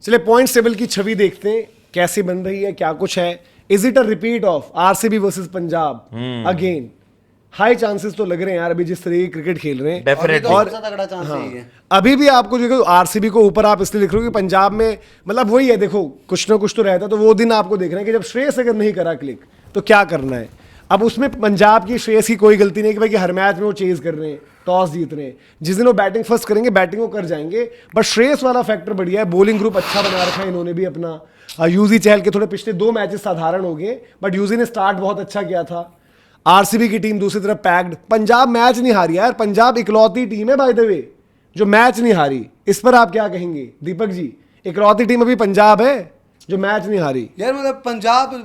चलिए points table की छवि देखते हैं कैसी बन रही है, क्या कुछ है। Is it a repeat of RCB versus Punjab again? High chances तो लग रहे हैं यार, अभी जिस तरह की क्रिकेट खेल रहे हैं। डेफिनेटली और सबसे तगड़ा चांस हाँ, यही है। अभी भी आपको जो आरसीबी को ऊपर आप इसलिए लिख रहे हो कि पंजाब में मतलब वही है, देखो कुछ ना कुछ तो रहता है। तो वो दिन आपको देख रहे हैं कि जब श्रेयस अगर नहीं करा क्लिक तो क्या करना है। अब उसमें पंजाब की श्रेयस की कोई गलती नहीं कि भाई कि हर मैच में वो चेज कर रहे हैं, टॉस जीत रहे हैं। जिस दिन वो बैटिंग फर्स्ट करेंगे बैटिंग वो कर जाएंगे, बट श्रेयस वाला फैक्टर बढ़िया है। बॉलिंग ग्रुप अच्छा बना रखा है इन्होंने भी अपना। यूजी चहल के थोड़े पिछले 2 मैचेस साधारण हो गए, बट यूजी ने स्टार्ट बहुत अच्छा किया था। आरसीबी की टीम दूसरी तरफ पैक्ड। पंजाब मैच नहीं हारी यार, पंजाब इकलौती टीम है बाय द वे जो मैच नहीं हारी। इस पर आप क्या कहेंगे दीपक जी? इकलौती टीम अभी पंजाब है जो मैच नहीं हारी। यार मतलब पंजाब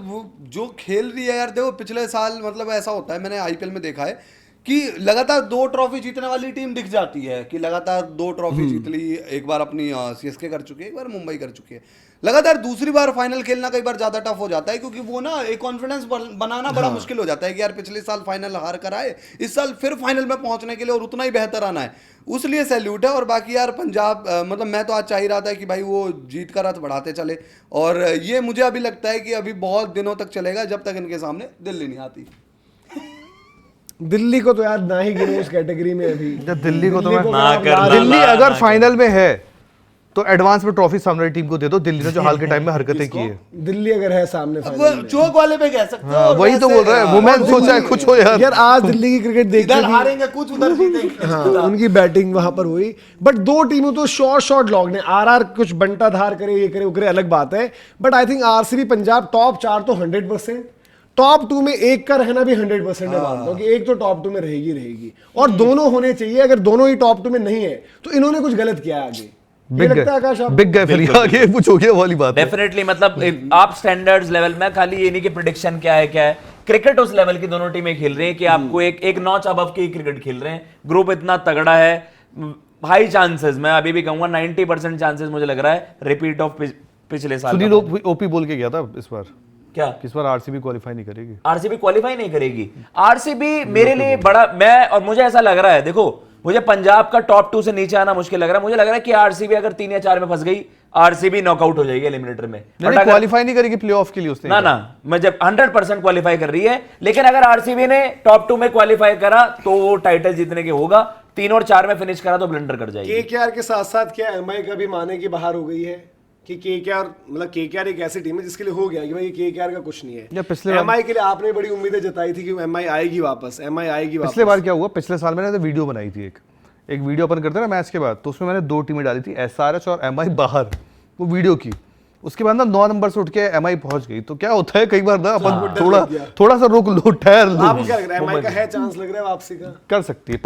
जो खेल रही है यार, देखो पिछले साल मतलब ऐसा होता है, मैंने आईपीएल में देखा है कि लगातार 2 ट्रॉफी जीतने वाली टीम दिख जाती है कि लगातार 2 ट्रॉफी जीत ली। एक बार अपनी सीएसके कर चुकी है, एक बार मुंबई कर चुकी है। लगातार दूसरी बार फाइनल खेलना कई बार ज्यादा टफ हो जाता है, क्योंकि वो ना एक कॉन्फिडेंस बनाना बड़ा मुश्किल हो जाता है कि यार पिछले साल फाइनल हार कर आए, इस साल फिर फाइनल में पहुंचने के लिए और उतना ही बेहतर आना है, उसलिए सैल्यूट है। और बाकी यार पंजाब मतलब मैं तो आज चाह ही रहा था कि भाई वो जीत कर रथ बढ़ाते चले, और ये मुझे अभी लगता है कि अभी बहुत दिनों तक चलेगा जब तक इनके सामने दिल्ली नहीं आती। दिल्ली को तो यार ना ही गिनो उस कैटेगरी में अभी। दिल्ली को तो मैं ना कर दिल्ली अगर फाइनल में है तो एडवांस में ट्रॉफी सामने वाली टीम को दे दो। दिल्ली ने जो हाल के टाइम में हरकतें की है, दिल्ली अगर है सामने अब चौक वाले पे कह सकते हो। वही तो बोल रहा है वो। मैं सोचा है कुछ हो यार। यार आज दिल्ली की क्रिकेट देख इधर हारेंगे कुछ, उधर जीतेंगे। हाँ, उनकी बैटिंग वहां पर हुई, बट 2 टीमों तो शॉर्ट लॉग ने आरआर कुछ बंटा धार करे, ये करे वो करे, अलग बात है। But I think RCB Punjab top 4 तो 100%, टॉप 2 में एक का रहना भी 100% है, मानता हूं कि एक तो टॉप 2 में रहेगी। और दोनों होने चाहिए। अगर दोनों ही टॉप 2 में नहीं है तो इन्होंने कुछ गलत किया है आगे। बिग गए फिर आगे कुछ हो गया वाली बात है। डेफिनेटली मतलब आप स्टैंडर्ड्स लेवल में खाली ये नहीं कि प्रेडिक्शन क्या है क्रिकेट उस लेवल की दोनों टीमें खेल रही हैं कि आपको एक नॉच अबव की क्रिकेट खेल रहे हैं। ग्रुप इतना तगड़ा है, हाई चांसेस, मैं अभी भी कहूंगा 90% चांसेस मुझे लग रहा है रिपीट ऑफ पिछले साल। सुनील ओपी बोल के गया था इस बार क्या इस बार आरसीबी क्वालीफाई नहीं करेगी। आरसीबी क्वालीफाई नहीं करेगी। आरसीबी मेरे लिए बड़ा, मैं और मुझे ऐसा लग रहा है, देखो मुझे पंजाब का टॉप 2 से नीचे आना मुश्किल लग रहा है। मुझे लग रहा है कि आरसीबी अगर 3 या 4 में फंस गई, आरसीबी नॉकआउट हो जाएगी एलिमिनेटर में। क्वालीफाई नहीं करेगी प्लेऑफ के लिए उसने। ना मैं जब 100% क्वालीफाई कर रही है, लेकिन अगर आरसीबी ने टॉप 2 में क्वालीफाई करा तो वो टाइटल जीतने के होगा। 3 और 4 में फिनिश करा तो ब्लंडर कर जाएगी। केकेआर के साथ साथ क्या एमआई का भी माने की बाहर हो गई है कि केकेआर मतलब केकेआर एक ऐसी टीम है जिसके लिए हो गया कि भाई केकेआर का कुछ नहीं है। एमआई के लिए आपने बड़ी उम्मीदें जताई थी कि एमआई आएगी वापस, एमआई आएगी वापस। पिछले बार क्या हुआ, पिछले साल मैंने तो वीडियो बनाई थी, एक वीडियो अपन करते ना मैच के बाद, तो उसमें मैंने 2 टीमें डाली थी, एसआरएच और एमआई बाहर, वो वीडियो की। उसके बाद ना 9 नंबर से उठ के एमआई पहुंच गई। तो क्या होता है कई बार ना अपन थोड़ा सा रोक लो, ठहर लो। आपको क्या लग रहा है एमआई का है चांस लग रहा है वापसी का? कर सकती है,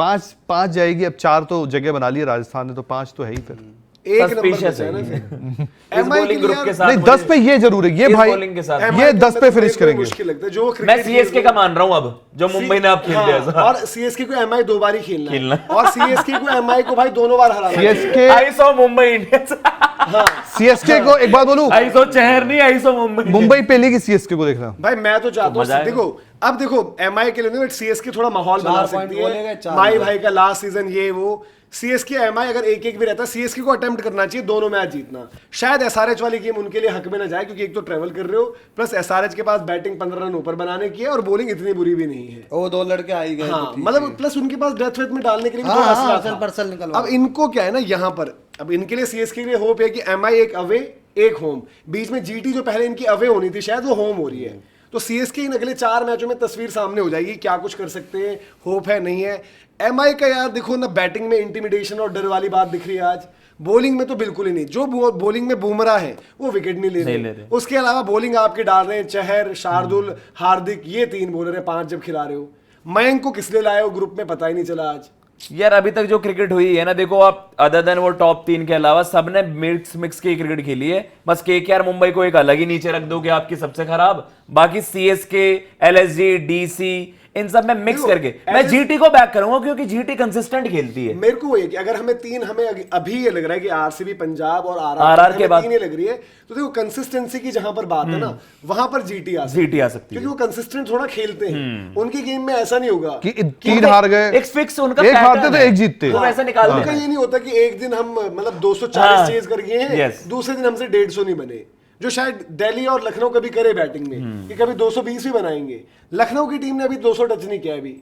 5 जाएगी। अब 4 तो जगह बना ली है राजस्थान ने, तो 5 तो है ही। फिर एक नंबर है ना फिर एमआई ग्रुप के साथ नहीं, 10 पे ये जरूर है, ये भाई ये 10 पे फिनिश करेंगे। मुश्किल लगता है जो मैं सीएसके का मान रहा हूं अब, जो मुंबई ने अब खेल लिया। और सीएसके को एमआई 2 बार ही खेलना है और सीएसके को एमआई को भाई दोनों बार हराना है। CSK ISO Mumbai Indians. CSK को एक बात बोलूं, आईसो चेहर नहीं, आईसो मुंबई पे लेगी सीएसके को। देखना भाई, मैं तो चाहता हूं देखो, अब देखो एमआई के लिए सीएसके थोड़ा माहौल बना सकती है। माई भाई का लास्ट सीजन ये वो, सीएसके एमआई अगर 1-1 भी रहता है, सीएसके को अटेम्प्ट करना चाहिए दोनों मैच जीतना। शायद एसआरएच वाली गेम उनके लिए हक में ना जाए, क्योंकि एक तो ट्रेवल कर रहे हो, प्लस एसआरएच के पास बैटिंग 15 रन ऊपर बनाने की है और बॉलिंग इतनी बुरी भी नहीं है। वो 2 लड़के आ ही गए। हाँ, मतलब प्लस उनके पास डेथ वेथ में डालने के लिए अब इनको क्या है ना यहाँ पर, अब इनके लिए सीएसके के लिए होप है कि एमआई एक अवे एक होम, बीच में जीटी जो पहले इनकी अवे होनी थी शायद वो होम हो रही है। तो सीएसके इन अगले 4 मैचों में तस्वीर सामने हो जाएगी, क्या कुछ कर सकते हैं, होप है नहीं है। एमआई का यार देखो ना, बैटिंग में इंटिमिडेशन और डर वाली बात दिख रही है आज, बॉलिंग में तो बिल्कुल ही नहीं। जो बॉलिंग में बुमराह है वो विकेट नहीं ले रहे। उसके अलावा बॉलिंग आपके डाल रहे हैं चहर, शार्दुल, हार्दिक, ये 3 बॉलर है 5 जब खिला रहे हो। मयंक को किस लिए लाए हो ग्रुप में पता ही नहीं चला आज। यार अभी तक जो क्रिकेट हुई है ना, देखो आप अदर देन वो टॉप 3 के अलावा सबने मिक्स की क्रिकेट खेली है। बस केकेआर मुंबई को एक अलग ही नीचे रख दोगे आपकी सबसे खराब, बाकी सीएसके, एलएसजी, डीसी, इन सब में मिक्स देखो, करके मैं जीटी को बैक करूंगा क्योंकि जीटी कंसिस्टेंट खेलती है। मेरे को वही है कि अगर हमें अभी ये लग रहा है कि आरसीबी पंजाब और RR के बाद तीन लग रही है, तो देखो कंसिस्टेंसी की जहां पर बात है ना, वहां पर जीटी आ जीटी आ सकती है क्योंकि वो कंसिस्टेंट थोड़ा खेलते हैं। उनकी गेम में ऐसा नहीं होगा कि 3 हार गए, एक फिक्स उनका एक हारते pattern तो है। एक जीतते। वो वैसा निकाल उनका देते ये नहीं होता कि एक दिन हम मतलब 240 हाँ, चेज कर गए हैं, yes। दूसरे दिन हमसे 150 नहीं बने, जो शायद दिल्ली और लखनऊ कभी करे बैटिंग में कि कभी 220 भी बनाएंगे। लखनऊ की टीम ने अभी 200 टच नहीं किया अभी,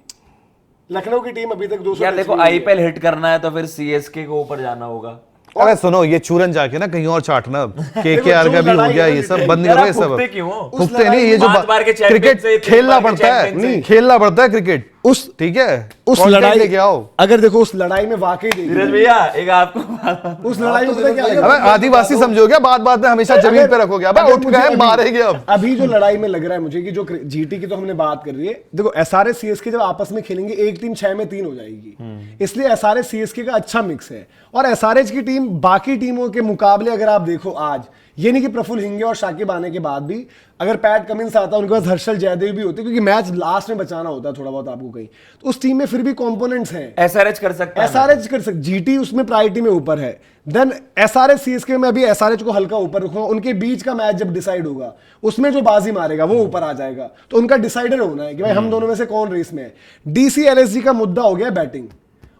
लखनऊ की टीम अभी तक 200 यार टच देखो नहीं किया। आईपीएल हिट करना है तो फिर सीएसके को ऊपर जाना होगा। अरे सुनो, ये चूरन जाके ना कहीं और चाटना, केकेआर जो का भी हो लड़ाई गया, है ये ना, सब बंद यार करो, आप ये सब फूकते क्यों हो? उस फूकते नहीं, ये जो 5 बार के चैंपियन क्रिकेट से, 3 खेलना बार के पड़ता है, चैंपियन से। खेलना पड़ता है क्रिकेट, उस ठीक है, उस Content लड़ाई लेके आओ। अगर देखो उस लड़ाई में वाकई देखिए, धीरज भैया एक आपको उस लड़ाई में पता है क्या अबे, लगा? अबे आदिवासी समझोगे, बात बात में हमेशा जमीन पे रखोगे, अबे अगर उठ मुझे गए अभी- मारेंगे अब। अभी जो लड़ाई में लग रहा है मुझे कि जो जीटी की तो हमने बात कर रही है, देखो एसआरएच सीएसके जब आपस में खेलेंगे एक टीम 6 में 3 हो जाएगी, इसलिए एसआरएच सीएसके का अच्छा मिक्स है। और एसआरएच की टीम बाकी टीमों के मुकाबले अगर आप देखो आज, ये नहीं कि प्रफुल्ल हिंगे और शाकिब आने के बाद भी अगर पैट कमिंस आता, उनके पास हर्षल जयदेव भी होते, क्योंकि मैच लास्ट में बचाना होता है थोड़ा बहुत आपको कहीं, तो उस टीम में फिर भी कंपोनेंट्स हैं। एसआरएच कर सकता है। एसआरएच कर सकते, जीटी उसमें प्रायोरिटी में ऊपर है, देन एसआरएच सीएसके में अभी एसआरएच को हल्का ऊपर रखूंगा। उनके बीच का मैच जब डिसाइड होगा उसमें जो बाजी मारेगा वो ऊपर आ जाएगा, तो उनका डिसाइडर होना है कि भाई हम दोनों में से कौन रेस में है। डीसी एलएसजी का मुद्दा हो गया बैटिंग,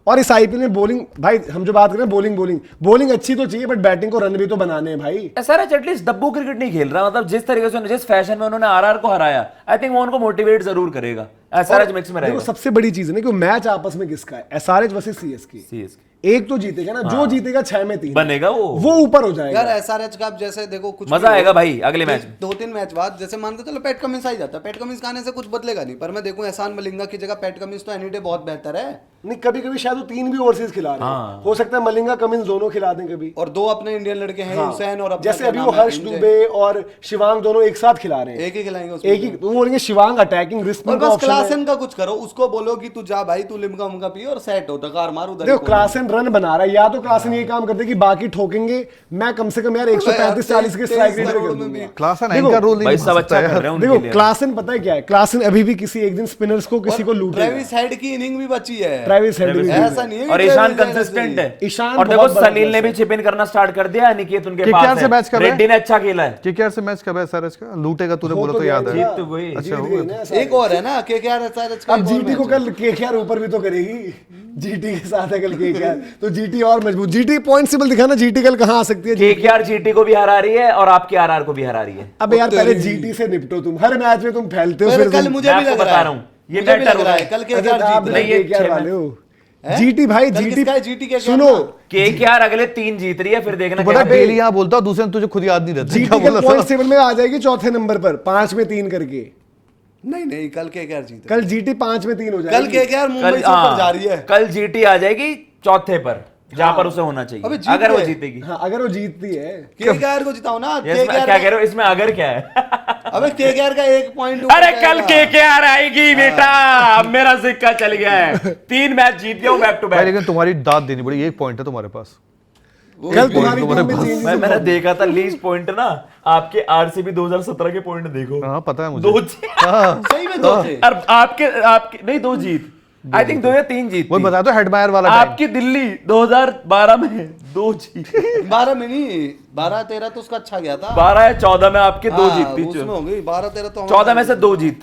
और इस आईपीएल में बॉलिंग, भाई हम जो बात कर रहे हैं बॉलिंग अच्छी तो चाहिए, बट बैटिंग को रन भी तो बनाने हैं भाई। एसआरएच एटलीस्ट डब्बू क्रिकेट नहीं खेल रहा, मतलब जिस तरीके से जिस फैशन में उन्होंने आरआर को हराया, आई थिंक वो उनको मोटिवेट जरूर करेगा। एसआरएच मिक्स में देखो रहेगा। सबसे बड़ी चीज है ना कि मैच आपस में किसका है, एसआरएच वर्सेस सीएसके। सीएसके एक तो जीतेगा ना, जो जीतेगा 6 में 3 बनेगा वो ऊपर हो जाएगा। यार एसआरएच का अब जैसे देखो कुछ मजा भी हो, आएगा भाई अगले मैच में। 2-3 मैच बाद जैसे मान के चलो पैट कमिंस आ ही जाता है, पैट कमिंस का आने से कुछ बदलेगा नहीं, पर मैं देखूं एहसान मलिंगा की जगह पैट कमिंस तो एनी डे बहुत बेहतर है। नहीं, कभी कभी शायद वो 3 भी ओवरसीज खिला रहे हैं, हो सकता है मलिंगा कमिंस दोनों खिला दें कभी। और 2 अपने इंडियन लड़के हैं, हुसैन और अपना जैसे क्या अभी नाम वो है, हर्ष इंजय। दुबे और शिवांग दोनों एक साथ खिला रहे हैं, एक ही खिलाएंगे उसमें। एक ही, तो वो बोलेंगे शिवांग अटैकिंग रिस्क और बस क्लासन का कुछ करो, उसको बोलो कि तू जा भाई, तू लिमका उमका पी और सेट हो, डकार मार उधर। देखो क्लासन रन बना रहा है, या तो क्लासन ये काम करते कि बाकी ठोकेंगे, मैं कम से कम यार 135-40 के स्ट्राइक रेट कर दूंगा। क्लास एंकर रोल नहीं भाई बन सब सकता अच्छा यार। कर रहे हैं उनके देखो लिए। क्लासन पता है क्या है, क्लासन अभी भी किसी एक दिन स्पिनर्स को किसी को लूटेगा। ट्रेविस हेड की इनिंग भी बची है, ट्रेविस हेड भी ऐसा नहीं है कि और ईशान ट्रेविस हेड कंसिस्टेंट है। ईशान और देखो बहुत बड़ा सलील ने प्लस भी चिप इन करना स्टार्ट कर दिया, निकेत उनके KKR पास से मैच है। कब है? रेड्डी ने अच्छा खेला है। केकेआर से मैच कब है एसआरएच का? लूटेगा तूने बोला तो याद है। जीत तो गई। अच्छा, जीत हो गई गया। ना ऐसा। एक और है ना केकेआर एसआरएच का, अब एक और जीटी को मैच है। कल केकेआर ऊपर भी तो करेगी, जीटी के साथ है कल केकेआर, तो जीटी और मजबूत। जीटी पॉइंट सिबल दिखाना, जीटी कल कहां आ सकती है। केकेआर जीटी को भी हरा रही है और आपके आरआर को भी हरा रही है। अब यार पहले जीटी से निपटो, तुम हर मैच में तुम फैलते हो, पर फिर कल तुम- मुझे मैं भी आपको लग रहा बता है, रहा हूं, ये मुझे भी बेटर लग रहा है होगा। कल अच्छा, केकेआर आप जीत नहीं, रही ये केकेआर 6 वाले हो। है? जीटी भाई कल जीटी किसका है जीटी के सुनो, केकेआर अगले 3 जीत रही है, फिर देखना तू पता क्या डेली यहाँ बोलता हूँ, दूसरे दिन तुझे खुद याद नहीं रहता। जीटी क्या कल बोला पॉइंट था? टेबल में आ जाएगी चौथे नंबर पर, 5 में 3 करके। नहीं नहीं कल केकेआर जीत कल जीटी 5 में 3 हो कल जाएगी। केकेआर मुंबई कल से ऊपर जा रही है। कल जीटी आ जाएगी चौथे पर, जहां पर उसे होना अबे चाहिए जीत अगर वो गए। जीतेगी। हाँ, अगर वो जीतती है। केकेआर को जिताओ ना, ये इसमें क्या कह रहे हो, इसमें अगर क्या है? अबे केकेआर का 1 पॉइंट अरे कल केकेआर आएगी बेटा, अब मेरा सिक्का चल गया है। 3 मैच जीत गया हूं बैक टू भाई बैक। लेकिन तुम्हारी दाद देनी पड़ी, 1 पॉइंट है तुम्हारे पास। कल तुम्हारी तुम्हारे टीम में चेंज मैंने देखा था लीस्ट पॉइंट ना, आपके आरसीबी 2017 के पॉइंट देखो। हाँ पता है मुझे। 2 जीत। सही में 2 थे। और आपके नहीं 2 जीत, आई थिंक 2 या 3 जीत वो थी। बता दो हेडमायर वाला टाइम। आपकी दिल्ली 2012 में 2 जीत। 12 में नहीं, 12-13 तो उसका अच्छा गया था। 12 या 14 में आपके 2 हाँ, जीत थी। उसमें हो गई 12-13 तो 14 में से 2 जीत थी।